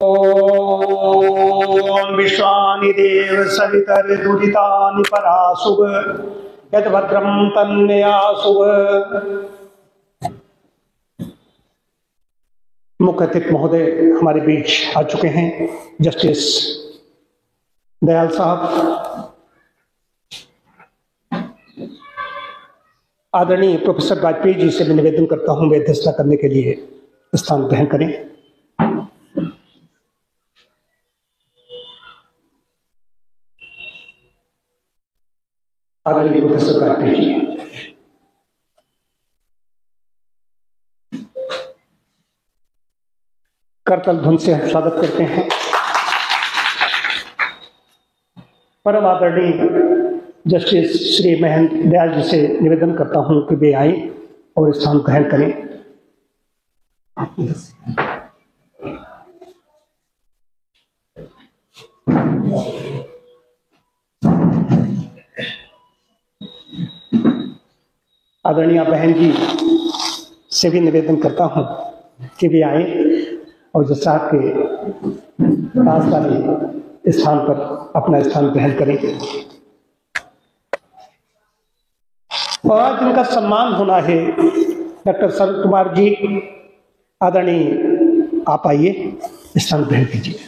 ओम विश्वानि देव सवितर्दुरितानि पराशुभ यद्भद्रं तन्मयाशुभ। मुख्य अतिथि महोदय हमारे बीच आ चुके हैं। जस्टिस दयाल साहब, आदरणीय प्रोफेसर वाजपेयी जी से मैं निवेदन करता हूं वे अध्यक्षता करने के लिए स्थान ग्रहण करें। आदरणीय प्रोफेसर वाजपेयी जी, करतल ध्वनि से स्वागत करते हैं। परम आदरणीय जस्टिस श्री महेंद्र दयाल जी से निवेदन करता हूं कि वे आए और स्थान ग्रहण करें। आदरणीय बहन जी से भी निवेदन करता हूं कि वे आए और जज साहब के पास वाले स्थान पर अपना स्थान ग्रहण करेंगे। और आज जिनका सम्मान होना है डॉक्टर सरल कुमार जी, आदरणीय आप आइए, स्थान ग्रहण कीजिए।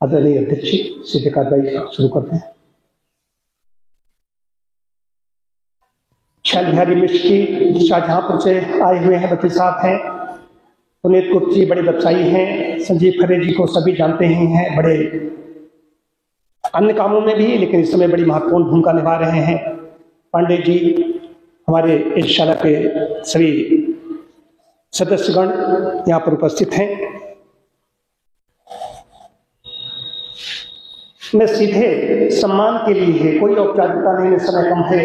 आदरणीय अध्यक्ष सीधे कार्रवाई शुरू करते हैं। शैल बिहारी मिश्र जी शाहजहांपुर से आए हुए हैं, वकील साहब हैं। पुनीत गुप्त जी बड़े व्यवसायी हैं। संजीव खरे जी को सभी जानते ही हैं, बड़े अन्य कामों में भी, लेकिन इस समय बड़ी महत्वपूर्ण भूमिका निभा रहे हैं। पांडे जी हमारे इस शाला के सभी सदस्यगण यहाँ पर उपस्थित हैं। मैं सीधे सम्मान के लिए, कोई औपचारिकता नहीं, समय कम है।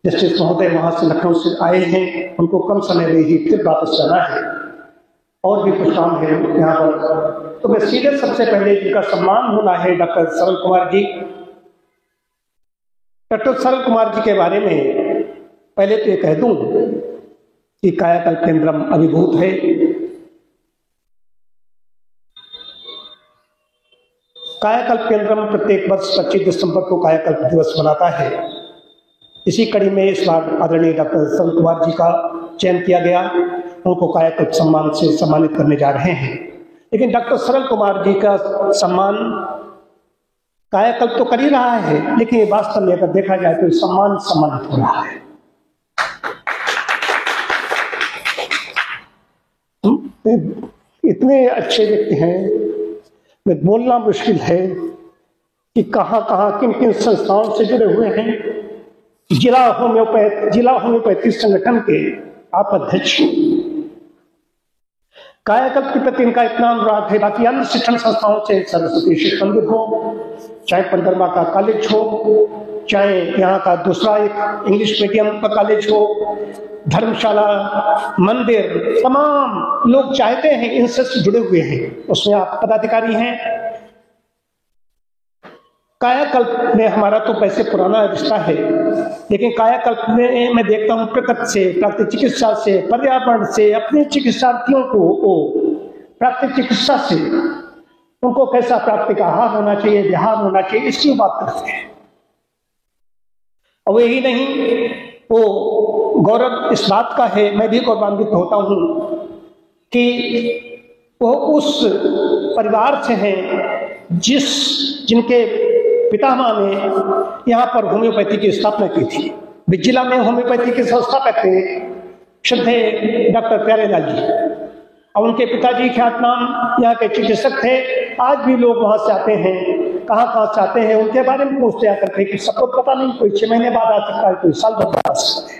जस्टिस महोदय वहां से लखनऊ से आए हैं, उनको कम समय में ही फिर वापस जाना है और भी कुछ काम है यहाँ पर। तो मैं सीधे सबसे पहले जिनका सम्मान होना है डॉक्टर सरल कुमार जी। डॉक्टर सरल कुमार जी के बारे में पहले तो ये कह दूं कि कायाकल्प केंद्रम अभिभूत है। कायाकल्प केंद्रम प्रत्येक वर्ष 25 दिसंबर को कायाकल्प दिवस मनाता है। इसी कड़ी में इस बार आदरणीय डॉक्टर सरल कुमार जी का चयन किया गया, उनको कायाकल्प सम्मान से सम्मानित करने जा रहे हैं। लेकिन डॉक्टर सरल कुमार जी का सम्मान कायाकल्प तो कर ही रहा है, लेकिन वास्तव में अगर देखा जाए तो सम्मान सम्मानित हो रहा है। इतने अच्छे व्यक्ति हैं, मैं बोलना मुश्किल है कि कहां कहां किन किन संस्थाओं से जुड़े हुए हैं। जिला होम्योपैथी संगठन के आप अध्यक्ष, कायाकल्प के प्रति इनका इतना अनुराग है। बाकी अन्य शिक्षण संस्थाओं से सरस्वती शिशु मंदिर हो, चाहे पंडरमा का कॉलेज हो, चाहे यहाँ का दूसरा एक इंग्लिश मीडियम का कॉलेज हो, धर्मशाला, मंदिर, तमाम लोग चाहते हैं, इनसे जुड़े हुए हैं, उसमें आप पदाधिकारी हैं। कायाकल्प में हमारा तो वैसे पुराना रिश्ता है, लेकिन कायाकल्प में मैं देखता हूँ प्रकृति से, प्राकृतिक चिकित्सा से, पर्यावरण से, अपने चिकित्सार्थियों को प्राकृतिक चिकित्सा से उनको कैसा प्राकृतिक आहार होना चाहिए, विहार होना चाहिए, इसकी बात करते हैं। और यही नहीं, वो गौरव इस बात का है, मैं भी गौरवान्वित होता हूँ कि वो उस परिवार से हैं जिनके पितामह ने यहाँ पर होम्योपैथी की स्थापना की थी। जिला में होम्योपैथी के संस्थापक थे श्रद्धेय डॉक्टर प्यारेलाल जी, और उनके पिताजी ख्यातनाम यहाँ के चिकित्सक थे। आज भी लोग वहां से आते हैं, कहाँ से आते हैं, उनके बारे में पूछते आकर के कि सबको पता नहीं, कोई 6 महीने बाद आ सकता है, कोई साल बाद आ सकता है।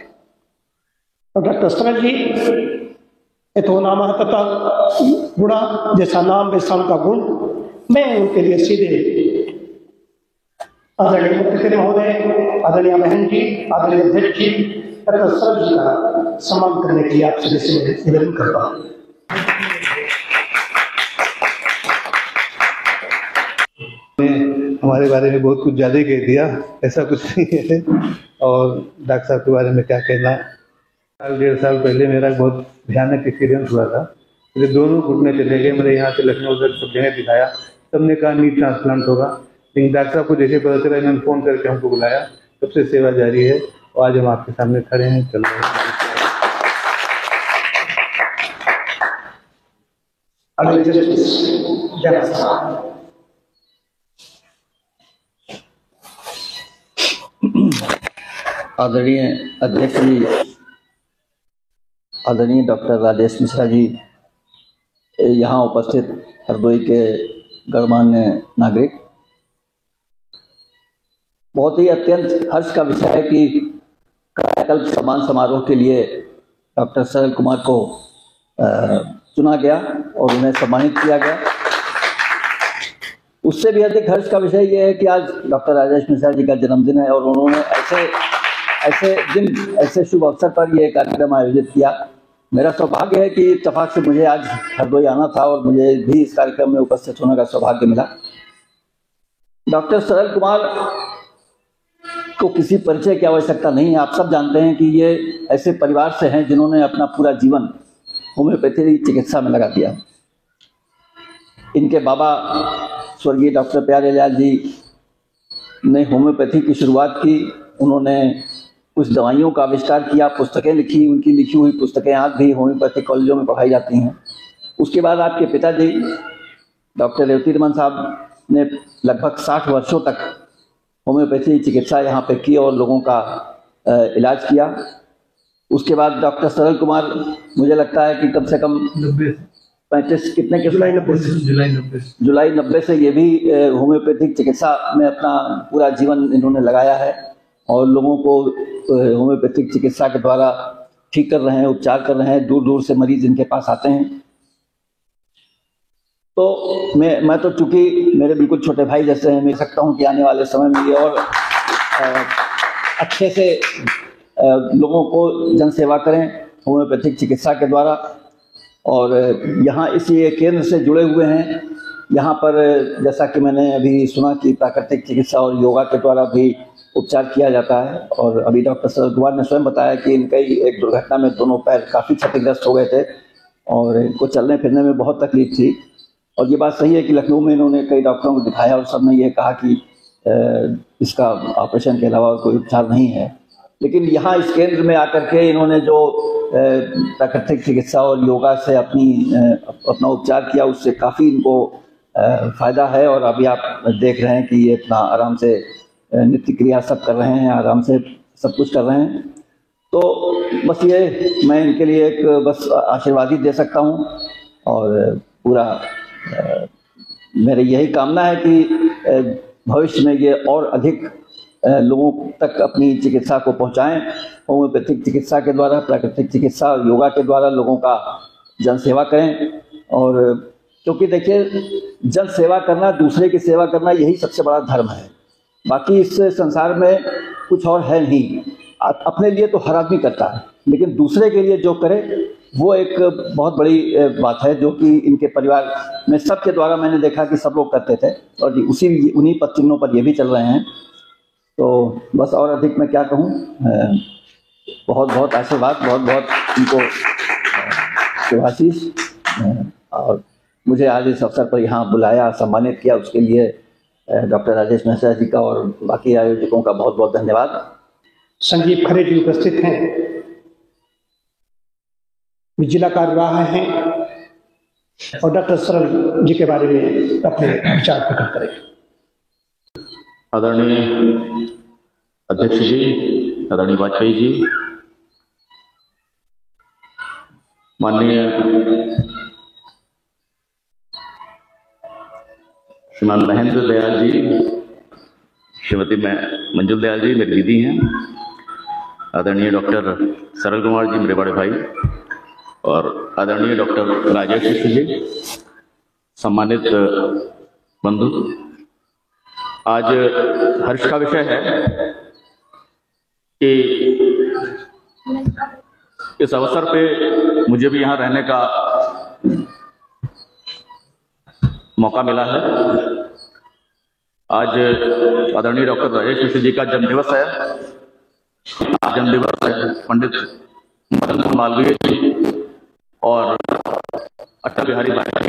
और डॉक्टर सरल जी तो नाम तथा गुणा, जैसा नाम वैसा उनका गुण। मैं उनके लिए सीधे आदरणीय मुख्य महोदय, आदरणीय बहन जी, आदरणीय अध्यक्ष जी, डॉक्टर सरल जी का सम्मान करने के लिए आप सभी से निवेदन करता हूँ। हमारे बारे में बहुत कुछ ज़्यादा ही कह दिया, ऐसा कुछ नहीं है। और डॉक्टर साहब के बारे में क्या कहना, साल 1.5 साल पहले मेरा बहुत भयानक एक्सीडेंट हुआ था। मेरे दोनों घुटने चले गए, मेरे यहाँ से लखनऊ तक सब जगह दिखाया, सबने कहा नी ट्रांसप्लांट होगा, लेकिन डॉक्टर साहब को जैसे पता चला इन्होंने फ़ोन करके हमको बुलाया, तब से सेवा जारी है और आज हम आपके सामने खड़े हैं, चल रहे हैं। आदरणीय अध्यक्ष जी, आदरणीय डॉक्टर राजेश मिश्रा जी, यहाँ उपस्थित हरदोई के गणमान्य नागरिक, बहुत ही अत्यंत हर्ष का विषय है कि कायाकल्प सम्मान समारोह के लिए डॉक्टर सरल कुमार को चुना गया और उन्हें सम्मानित किया गया। उससे भी अधिक हर्ष का विषय यह है कि आज डॉक्टर राजेश मिश्रा जी का जन्मदिन है और उन्होंने ऐसे शुभ अवसर पर यह कार्यक्रम आयोजित किया। मेरा सौभाग्य है कि इत्तेफाक से मुझे आज हरदोई आना था और मुझे भी इस कार्यक्रम में उपस्थित होने का सौभाग्य मिला। डॉक्टर सरल कुमार को किसी परिचय की आवश्यकता नहीं है। आप सब जानते हैं कि ये ऐसे परिवार से हैं जिन्होंने अपना पूरा जीवन होम्योपैथी चिकित्सा में लगा दिया। इनके बाबा स्वर्गीय डॉक्टर प्यारेलाल जी ने होम्योपैथी की शुरुआत की। उन्होंने कुछ दवाइयों का आविष्कार किया, पुस्तकें लिखी, उनकी लिखी हुई पुस्तकें आज भी होम्योपैथिक कॉलेजों में पढ़ाई जाती हैं। उसके बाद आपके पिताजी डॉक्टर रेवती रमन साहब ने लगभग 60 वर्षों तक होम्योपैथी चिकित्सा यहाँ पे की और लोगों का इलाज किया। उसके बाद डॉक्टर सरल कुमार, मुझे लगता है कि कम से कम 35 कितने के जुलाई 90 से ये भी होम्योपैथिक चिकित्सा में अपना पूरा जीवन इन्होंने लगाया है और लोगों को होम्योपैथिक चिकित्सा के द्वारा ठीक कर रहे हैं, उपचार कर रहे हैं। दूर दूर से मरीज इनके पास आते हैं। तो मैं तो चूंकि मेरे बिल्कुल छोटे भाई जैसे हैं, मैं सकता हूँ कि आने वाले समय में ये और अच्छे से लोगों को जन सेवा करें होम्योपैथिक चिकित्सा के द्वारा। और यहाँ इसी केंद्र से जुड़े हुए हैं। यहाँ पर जैसा कि मैंने अभी सुना कि प्राकृतिक चिकित्सा और योगा के द्वारा भी उपचार किया जाता है। और अभी डॉक्टर सरल कुमार ने स्वयं बताया कि इनकी एक दुर्घटना में दोनों पैर काफ़ी क्षतिग्रस्त हो गए थे और इनको चलने फिरने में बहुत तकलीफ थी। और ये बात सही है कि लखनऊ में इन्होंने कई डॉक्टरों को दिखाया और सबने ये कहा कि इसका ऑपरेशन के अलावा कोई उपचार नहीं है। लेकिन यहाँ इस केंद्र में आकर के इन्होंने जो प्राकृतिक चिकित्सा और योगा से अपना उपचार किया, उससे काफ़ी इनको फ़ायदा है। और अभी आप देख रहे हैं कि ये अपना आराम से नित्य क्रिया सब कर रहे हैं, आराम से सब कुछ कर रहे हैं। तो बस ये मैं इनके लिए एक बस आशीर्वाद ही दे सकता हूँ। और पूरा मेरी यही कामना है कि भविष्य में ये और अधिक लोगों तक अपनी चिकित्सा को पहुंचाएं। होम्योपैथिक चिकित्सा के द्वारा, प्राकृतिक चिकित्सा और योगा के द्वारा लोगों का जन सेवा करें। और क्योंकि देखिए, जन सेवा करना, दूसरे की सेवा करना, यही सबसे बड़ा धर्म है। बाकी इस संसार में कुछ और है नहीं। अपने लिए तो हर आदमी करता है, लेकिन दूसरे के लिए जो करे वो एक बहुत बड़ी बात है, जो कि इनके परिवार में सबके द्वारा मैंने देखा कि सब लोग करते थे और उन्हीं पद चिन्हों पर ये भी चल रहे हैं। तो बस और अधिक मैं क्या कहूँ, बहुत बहुत आशीर्वाद, बहुत बहुत इनको शुभाशीष। और मुझे आज इस अवसर पर यहाँ बुलाया, सम्मानित किया, उसके लिए डॉक्टर राजेश मिश्रा जी का और बाकी आयोजकों का बहुत बहुत धन्यवाद। संजीव खरे जी उपस्थित हैं, जिला कार्यवाह हैं और डॉक्टर सरल जी के बारे में अपने विचार प्रकट करें। आदरणीय अध्यक्ष जी, आदरणीय वाजपेयी जी, माननीय श्रीमान महेंद्र दयाल जी, श्रीमती मंजुल दयाल जी मेरी दीदी हैं, आदरणीय डॉक्टर सरल कुमार जी मेरे बड़े भाई, और आदरणीय डॉक्टर राजेश मिश्र जी, सम्मानित बंधु, आज हर्ष का विषय है कि इस अवसर पे मुझे भी यहाँ रहने का मौका मिला है। आज आदरणीय डॉक्टर राजेश मिश्र जी का जन्मदिवस है। आज जन्मदिवस है पंडित मदन मोहन मालवीय जी और अटल बिहारी वाजपेयी,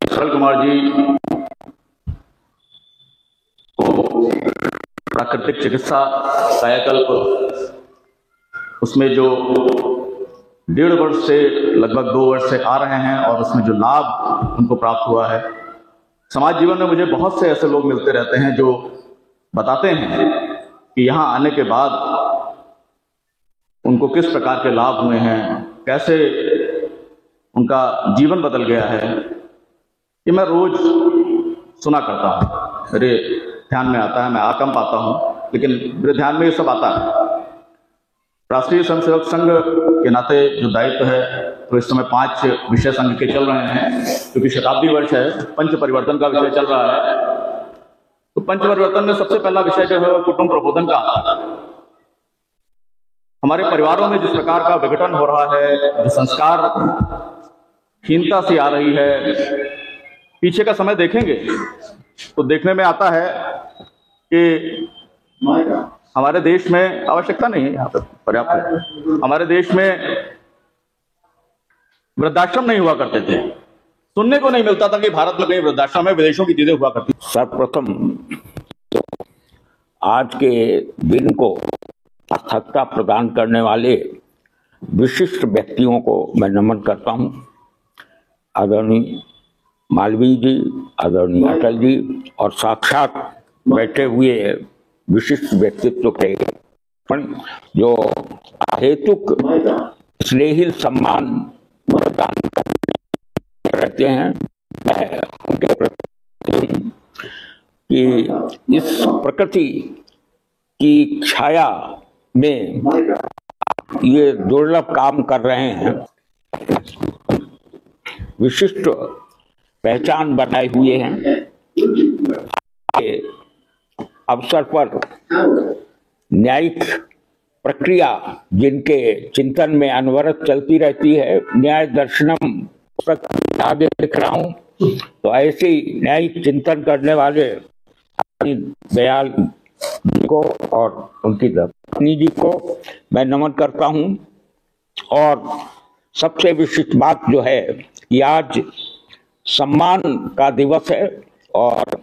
सरल कुमार जी को प्राकृतिक चिकित्सा कायाकल्प उसमें जो 1.5 वर्ष से लगभग 2 वर्ष से आ रहे हैं और उसमें जो लाभ उनको प्राप्त हुआ है। समाज जीवन में मुझे बहुत से ऐसे लोग मिलते रहते हैं जो बताते हैं कि यहाँ आने के बाद उनको किस प्रकार के लाभ हुए हैं, कैसे उनका जीवन बदल गया है। ये मैं रोज सुना करता हूँ, मेरे ध्यान में आता है। मैं आ कम पाता हूँ लेकिन मेरे ध्यान में ये सब आता है। राष्ट्रीय स्वयंसेवक संघ के नाते जो दायित्व है, तो इस समय 5 विषय संघ के चल रहे हैं क्योंकि शताब्दी वर्ष है। पंच परिवर्तन का विषय चल रहा है। तो पंच परिवर्तन में सबसे पहला विषय जो है वो कुटुंब प्रबोधन का आता है। हमारे परिवारों में जिस प्रकार का विघटन हो रहा है, जो संस्कार हीनता सी आ रही है, पीछे का समय देखेंगे तो देखने में आता है कि हमारे देश में आवश्यकता नहीं है, यहाँ पर पर्याप्त है। हमारे देश में वृद्धाश्रम नहीं हुआ करते थे। सुनने को नहीं मिलता था कि भारत में कहीं वृद्धाश्रम है, विदेशों की चीजें हुआ करती। सर्वप्रथम तो आज के दिन को सार्थकता प्रदान करने वाले विशिष्ट व्यक्तियों को मैं नमन करता हूँ। आदरणीय मालवीय जी, आदरणीय अटल जी और साक्षात बैठे हुए विशिष्ट व्यक्तित्व के जो अहेतुक स्नेहिल सम्मान प्रदान करते हैं, मैं उनके प्रति कि इस प्रकृति की छाया में ये दुर्लभ काम कर रहे हैं, विशिष्ट पहचान बनाए हुए हैं। अवसर पर न्यायिक प्रक्रिया जिनके चिंतन में अनवरत चलती रहती है, न्याय दर्शनम पुस्तक आगे लिख रहा हूँ, तो ऐसे ही न्यायिक चिंतन करने वाले दयाल जी को और उनकी पत्नी जी को मैं नमन करता हूँ। और सबसे विशिष्ट बात जो है कि आज सम्मान का दिवस है और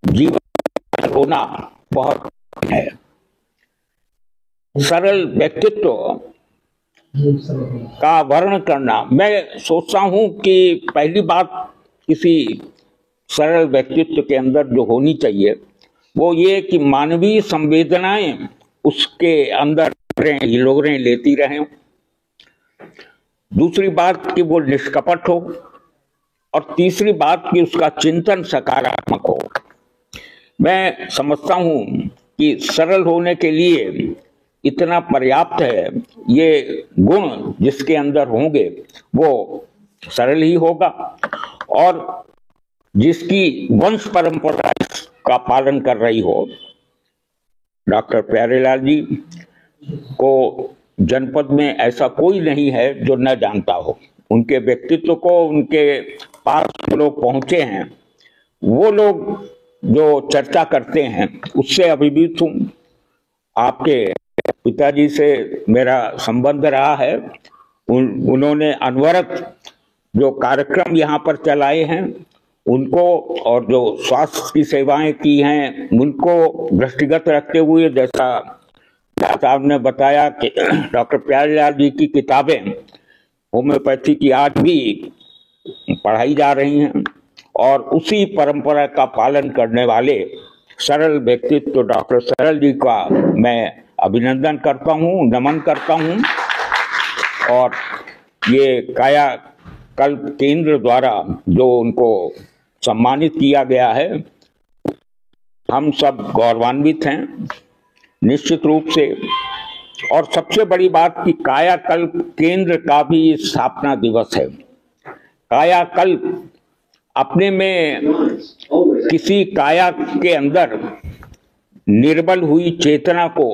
जीवन होना बहुत है। सरल व्यक्तित्व का वर्णन करना, मैं सोचता हूं कि पहली बात किसी सरल व्यक्तित्व के अंदर जो होनी चाहिए वो ये कि मानवीय संवेदनाएं उसके अंदर लोगरें लेती रहें। दूसरी बात कि वो निष्कपट हो और तीसरी बात कि उसका चिंतन सकारात्मक हो। मैं समझता हूं कि सरल होने के लिए इतना पर्याप्त है, ये गुण जिसके अंदर होंगे वो सरल ही होगा और जिसकी वंश परंपरा का पालन कर रही हो। डॉक्टर प्यारेलाल जी को जनपद में ऐसा कोई नहीं है जो न जानता हो। उनके व्यक्तित्व को उनके पास लोग पहुंचे हैं, वो लोग जो चर्चा करते हैं उससे अभिभूत हूँ। आपके पिताजी से मेरा संबंध रहा है। उन्होंने अनवरत जो कार्यक्रम यहाँ पर चलाए हैं उनको और जो स्वास्थ्य की सेवाएं की हैं उनको दृष्टिगत रखते हुए, जैसा साहब ने बताया कि डॉक्टर प्यारेलाल जी की किताबें होम्योपैथी की आज भी पढ़ाई जा रही हैं और उसी परंपरा का पालन करने वाले सरल व्यक्तित्व डॉक्टर सरल जी का मैं अभिनंदन करता हूँ, नमन करता हूँ। और ये कायाकल्प केंद्र द्वारा जो उनको सम्मानित किया गया है, हम सब गौरवान्वित हैं निश्चित रूप से। और सबसे बड़ी बात कि कायाकल्प केंद्र का भी स्थापना दिवस है। कायाकल्प अपने में किसी काया के अंदर निर्बल हुई चेतना को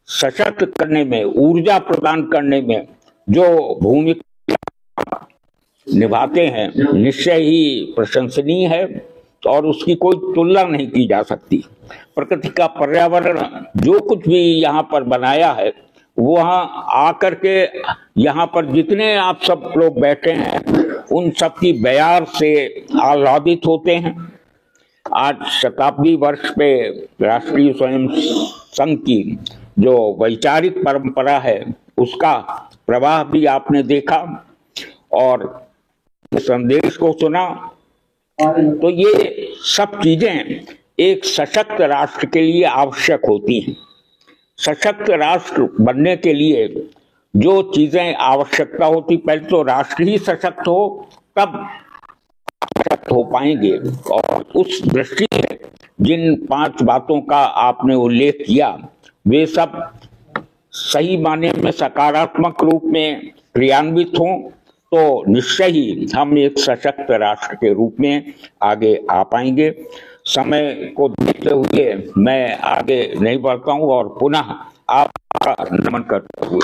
सशक्त करने में, ऊर्जा प्रदान करने में जो भूमिका निभाते हैं, निश्चय ही प्रशंसनीय है और उसकी कोई तुलना नहीं की जा सकती। प्रकृति का पर्यावरण जो कुछ भी यहाँ पर बनाया है, वहाँ आकर के यहाँ पर जितने आप सब लोग बैठे हैं उन सब की बयार से आह्लादित होते हैं। आज शताब्दी वर्ष पे राष्ट्रीय स्वयं संघ की जो वैचारिक परंपरा है उसका प्रवाह भी आपने देखा और संदेश को सुना। तो ये सब चीजें एक सशक्त राष्ट्र के लिए आवश्यक होती हैं। सशक्त राष्ट्र बनने के लिए जो चीजें आवश्यकता होती, पहले तो राष्ट्र ही सशक्त हो तब सशक्त हो पाएंगे। और उस दृष्टि से जिन 5 बातों का आपने उल्लेख किया वे सब सही माने में सकारात्मक रूप में क्रियान्वित हों तो निश्चय ही हम एक सशक्त राष्ट्र के रूप में आगे आ पाएंगे। समय को देखते हुए मैं आगे नहीं बढ़ता हूं और पुनः आपका नमन करते हुए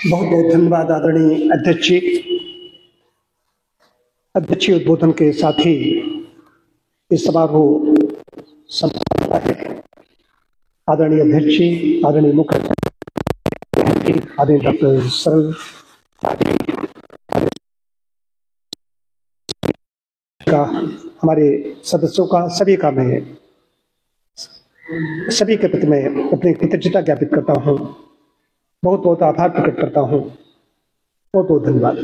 बहुत बहुत धन्यवाद आदरणीय अध्यक्ष जी। अध्यक्षीय उद्बोधन के साथ ही इस समारोह संपन्न हुआ है। आदरणीय अध्यक्ष जी, आदरणीय मुख्य आदरणीय डॉक्टर सरल का, हमारे सदस्यों का, सभी का मैं सभी के प्रति मैं अपनी कृतज्ञता ज्ञापित करता हूँ। बहुत बहुत आभार प्रकट करता हूँ। बहुत बहुत धन्यवाद।